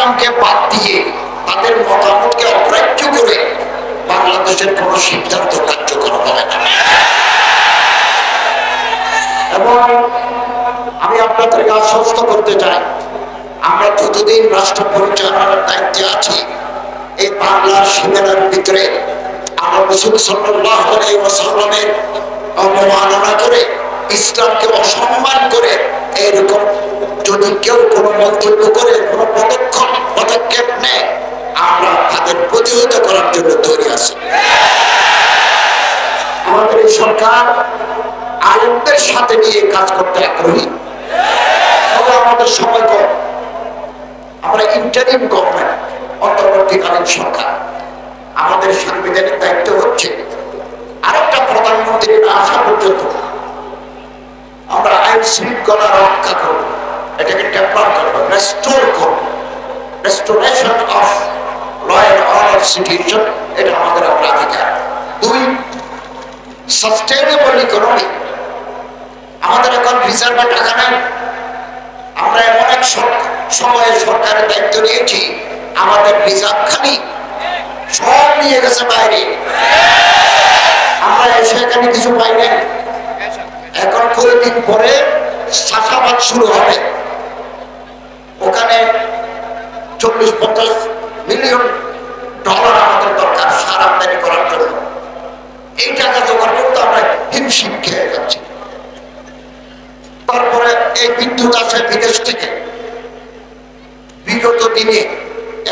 ইসলামকে বাদ দিয়ে তাদের মতামতকে অগ্রাহ্য করে বাংলাদেশের কোন সিদ্ধান্ত কার্যকর হবে না। এবং আমি আপনাদেরকে আশ্বস্ত করতে চাই, আমরা যতদিন রাষ্ট্র পরিচালনার দায়িত্বে আছি, এই বাংলার সীমানার ভিতরে আমরা রাসূল সাল্লাল্লাহু আলাইহি ওয়াসাল্লামের অবমাননা করে, ইসলামকে অসম্মান করে এরকম যদি কেউ কোনো মন্তব্য করে, কোনো পদক্ষেপ নেয়, আমরা তাদের প্রতিহত করার জন্য তৈরি আছি। আমাদের এই সরকার আলেমদের সাথে নিয়ে কাজ করতে আগ্রহী, তবে আমাদের সময় কম। আমরা ইন্টারিম গভর্নমেন্ট, অন্তর্বর্তীকালীন সরকার। আমাদের সাংবিধানিক দায়িত্ব হচ্ছে আরেকটা প্রধানমন্ত্রী না আসা পর্যন্ত আমরা আইন শৃঙ্খলা রক্ষা করব, এটাকে ডেভেলপ করব, রেস্টোর করব। Restoration of law and order situation, এটা আমাদের অগ্রাধিকার। 2, সাস্টেইনেবল ইকোনমি। আমাদের এখন রিজার্ভে টাকা নাই। আমরা এমন এক সময়ে সরকারের দায়িত্ব নিয়েছি, আমাদের রিজার্ভ খালি সব নিয়ে গেছে বাইরে। আমরা এসে এখানে কিছু পাই নাই। এখন কয়েকদিন পরে চাষাবাদ শুরু হবে, ওখানে 40-50 মিলিয়ন ডলার আমাদের দরকার সার আমদানি করার জন্য। এই টাকা জোগাড় করতে আমরা হিমশিম খেয়ে যাচ্ছি। তারপরে এই বিদ্যুৎ আসে বিদেশ থেকে। বিগত দিনে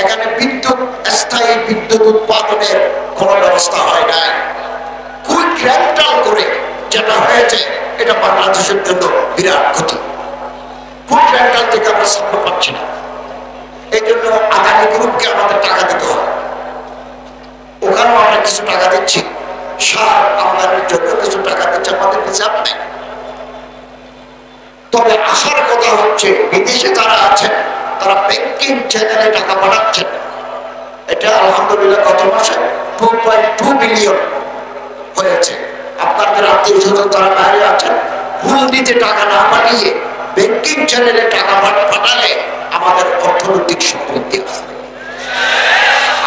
এখানে বিদ্যুৎ, স্থায়ী বিদ্যুৎ উৎপাদনের কোন ব্যবস্থা হয় নাই। কুইক রেন্টাল করে যেটা হয়েছে, এটা বাংলাদেশের জন্য বিরাট ক্ষতি। কুইক রেন্টাল থেকে আমরা সাপোর্ট পাচ্ছি না। এই জন্য আদানি গ্রুপকে আমাদের টাকা দিতে হবে। ওখানেও আমরা কিছু টাকা দিচ্ছি, সার আমদানির জন্য কিছু টাকা দিচ্ছে, আমাদের হিসাব নেই। তবে আসার কথা হচ্ছে, বিদেশে যারা আছেন তারা ব্যাংকিং চ্যানেলে টাকা পাঠাচ্ছেন। এটা আলহামদুলিল্লাহ গত মাসে 2.2 বিলিয়ন হয়েছে। আপনাদের আত্মীয় স্বজন যারা বাইরে আছেন, হুন্ডিতে টাকা না পাঠিয়ে ব্যাংকিং চ্যানেলে টাকা পাঠালে আমাদের অর্থনৈতিক সমৃদ্ধি আসবে।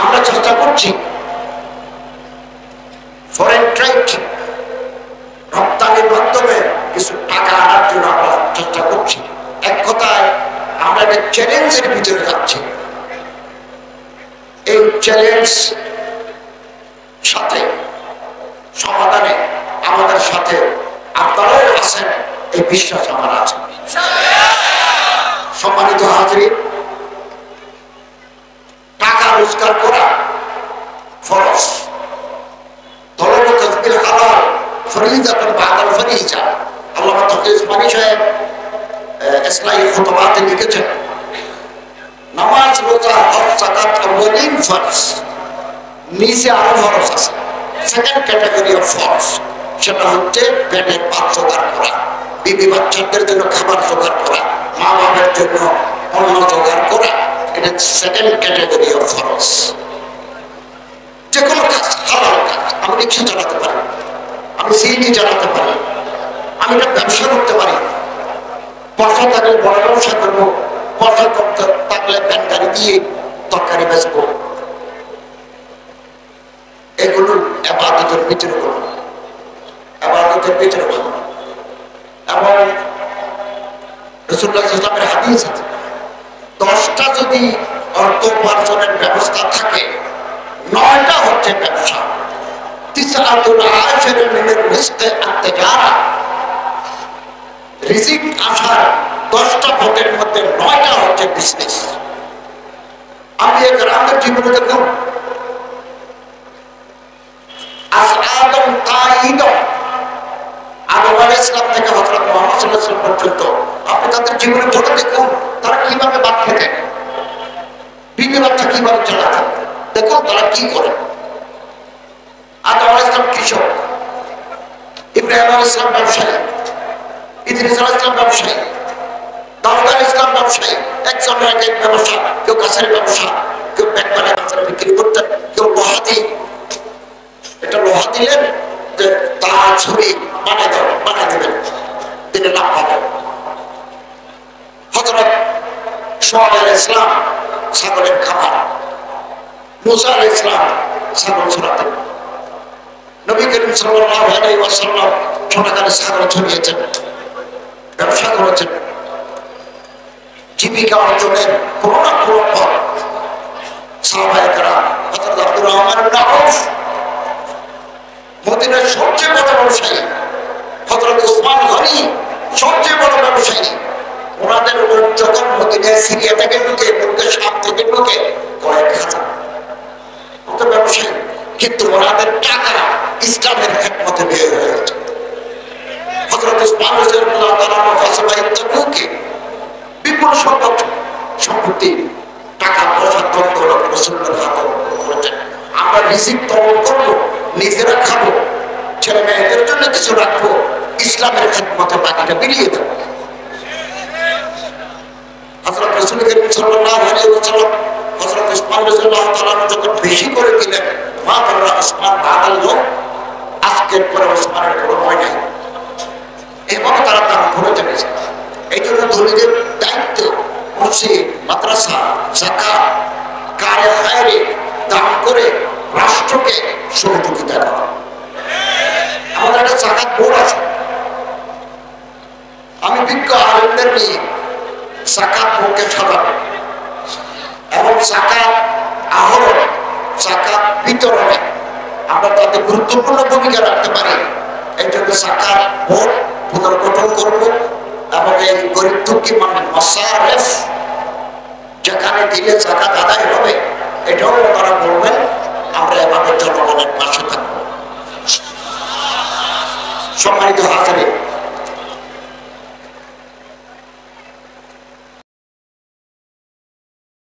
আমরা চেষ্টা করছি ফরেন ট্রেড, রপ্তানির মাধ্যমে কিছু টাকা আনার জন্য আমরা চেষ্টা করছি। এক কথায় আমরা একটা চ্যালেঞ্জের ভিতরে যাচ্ছি। এই চ্যালেঞ্জ সাথে সমাধানে আমাদের সাথে আপনারাও আছেন, এই বিশ্বাস আমার আছে। সম্মানিত হাজরিন, টাকা রোজগার করা ফরজ। তলবুল বিল হালাল ফরিদাতুন বাদাল ফরিজা। আল্লামা তকি উসমানী সাহেব ইসলাহি খুতবাতে লিখেছেন, নামাজ, রোজা, হজ, যাকাত আউয়ালিন ফরজ, নিচে আরো ফরজ আছে। সেকেন্ড ক্যাটাগরি অফ ফরজ, সেটা হচ্ছে পেটের ভাত জোগাড় করা, বিবি বাচ্চাদের জন্য খাবার জোগাড় করা, মা বাবার জন্য অন্ন জোগাড় করা। এটা সেকেন্ড ক্যাটাগরি অফ ফরজ। যে কোনো কাজ, হালাল কাজ। আমি রিক্সা চালাতে পারি, আমি সিএনজি চালাতে পারি, আমি একটা ব্যবসা করতে পারি। পয়সা থাকলে বড় ব্যবসা করবো, পয়সা করতে থাকলে ভ্যান গাড়ি দিয়ে তরকারি বেচবো। এগুলো ইবাদতের ভিতরে করবো, ইবাদতের ভিতরে করবো। এবং রাসূলুল্লাহ সাল্লাল্লাহু আলাইহি ওয়াসাল্লামের হাদিস আছে, 10টা যদি অর্থ উপার্জনের ব্যবস্থা থাকে, 9টা হচ্ছে ব্যবসা। তিসআতুল আশার মিনার রিজকি আত-তিজারা, রিজিক আসার 10টা পথের মধ্যে 9টা হচ্ছে বিজনেস। আমি এই গ্রামের জীবনে দেখুন, আদম তাইদম, আদম আলাইহিস সালাম থেকে হযরত মুহাম্মদ সাল্লাল্লাহু আলাইহি ওয়াসাল্লাম পর্যন্ত আপনি তাদের জীবনে ধরে দেখুন, তারা কিভাবে ভাত খেতেন, বিবি বাচ্চা কিভাবে চালাতেন, দেখুন তারা কি করে। আদম আলাইহিস সালাম কৃষক, ইব্রাহিম আলাইহিস সালাম ব্যবসায়ী, ইদ্রিস আলাইহিস সালাম ব্যবসায়ী, দাউদ আলাইহিস সালাম ব্যবসায়ী। একজনের এক ব্যবসা, কেউ গাছের ব্যবসা, কেউ ব্যাগ বানায় বাজারে বিক্রি করতেন, কেউ লোহা দিয়ে। এটা লোহা দিলেন যে তার ছুরি বানিয়ে দেবেন, দিলে লাভ পাবেন। হযরত শুআয়ব আলাইহিস সালাম ছাগলের খাবার। মুসা আলাইহিস সালাম ছাগল চড়াতেন। নবী করিম সাল্লাল্লাহু আলাইহি ওয়াসাল্লাম ছোটখাটো ছাগল চড়িয়েছেন, ব্যবসা করেছেন। জীবিকা অর্জনের কোনো না কোনো পথ সাহাবায়ে কেরাম, হযরত আব্দুর রহমান ইবনে আউফ মদিনার সবচেয়ে বড় ব্যবসায়ী, হযরত উসমান গনি সবচেয়ে বড় ব্যবসায়ী। ওনাদের যখন মদিনায় সিরিয়া থেকে ঢুকে, শাম থেকে ঢুকে কয়েক হাজার ব্যবসায়ী, কিন্তু ওনাদের টাকা ইসলামের খেদমতে ব্যয় হয়েছে। হযরত উসমান রাদিয়াল্লাহু তাআলা তাবুকে বিপুল সংখ্যক সম্পত্তি, টাকা পয়সা দৌলত রাসূলের হাতে করেছেন। আমরা রিজিক তলব করবো, নিজেরা খাবো, ছেলে মেয়েদের জন্য কিছু রাখবো, ইসলামের খেদমতে বাকিটা বিলিয়ে দেবো। হযরত রাসূল করিম সাল্লাল্লাহু আলাইহি ওয়াসাল্লাম হযরত উসমান রাদিয়াল্লাহু তাআলা যখন বেশি করে দিলেন, মা তাআলা উসমান বাদাল লোক, আজকের পরে উসমানের কোনো ভয় নাই, এভাবে তারা দান করে চলেছে। এই জন্য ধনীদের দায়িত্ব মসজিদ, মাদ্রাসা, যাকাত, কারে খায়রে দান করে রাষ্ট্রকে সহযোগিতা করা। আমাদের একটা যাকাত বোর্ড আছে, আমি বিজ্ঞ আলেমদের নিয়ে যাকাত বোর্ডকে সাজাবো এবং যাকাত আহরণ, যাকাত বিতরণে আমরা তাদের গুরুত্বপূর্ণ ভূমিকা রাখতে পারি। এই জন্য যাকাত বোর্ড পুনর্গঠন করব এবং এই গরিব দুঃখী মানুষ মাসারেফ যেখানে দিলে যাকাত আদায় হবে, এটাও তারা বলবেন, আমরা এভাবে জনগণের পাশে থাকবো। সম্মানিত হাজারে